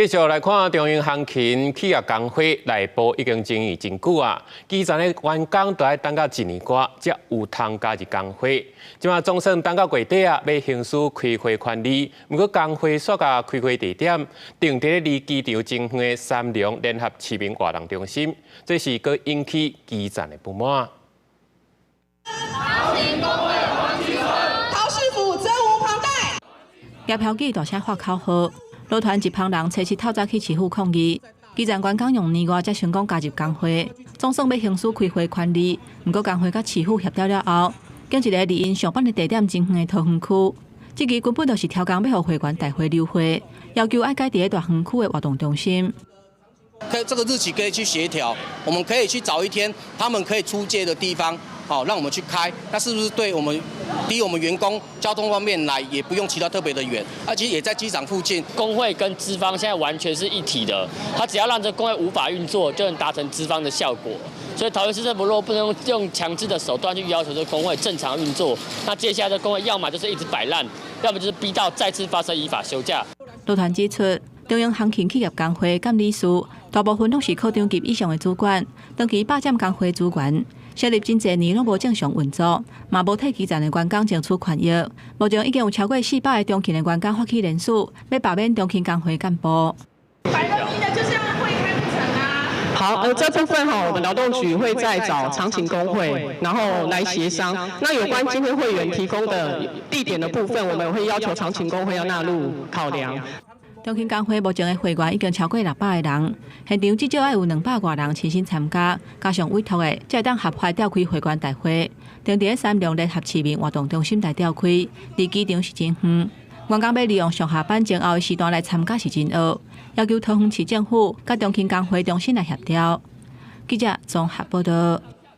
继续来看中央航勤企业工会内部已经争议真久啊，基层的员工都要等到1年多才有通加入工会。即马总算等到月底啊，要行使开会权利，不过工会所甲开会地点定伫离机场真远的三重联合市民活动中心，这是佫引起基层的不满。航勤工会黄菊纯，陶师傅责无旁贷。叶飘记大声发口号。 路团一帮人初7透早去市府抗议，基层员工用年外才成功加入工会，总算要行使开会权利。不过工会甲市府协调了后，经一个离因上班的地点真远的桃园区，这期根本就是挑工要互会员大会溜会，要求爱改伫大园区的活动中心。 这个日期可以去协调，我们可以去找一天他们可以出街的地方，好让我们去开。那是不是对我们第一我们员工交通方面来也不用骑到特别的远，而且也在机场附近。工会跟资方现在完全是一体的，他只要让这工会无法运作，就能达成资方的效果。所以桃园市政府如果不能用强制的手段去要求这工会正常运作，那接下来的工会要么就是一直摆烂，要么就是逼到再次发生依法休假。路团指出，中央航勤企业工会监理事大部分拢是科长级以上的主管，长期霸占工会资源，设立真侪年拢无正常运作，嘛无替基层的员工争取权益。目前已经有超过400个中勤的员工发起联署，要罢免中勤工会干部。摆得明的就是让会开不成啊。好，这部分我们劳动局会再找长勤工会，然后来协商。那有关今天会员提供的地点的部分，我们会要求长勤工会要纳入考量。 中勤工会目前的会员已经超过600个人，现场至少要有200多人亲身参加，加上委托的，才会当合法召开会员大会。定伫三重联合市民活动中心来召开，离机场是真远。员工要利用上下班前后的时段来参加是真恶，要求桃园市政府甲中勤工会重新来协调。记者综合报道。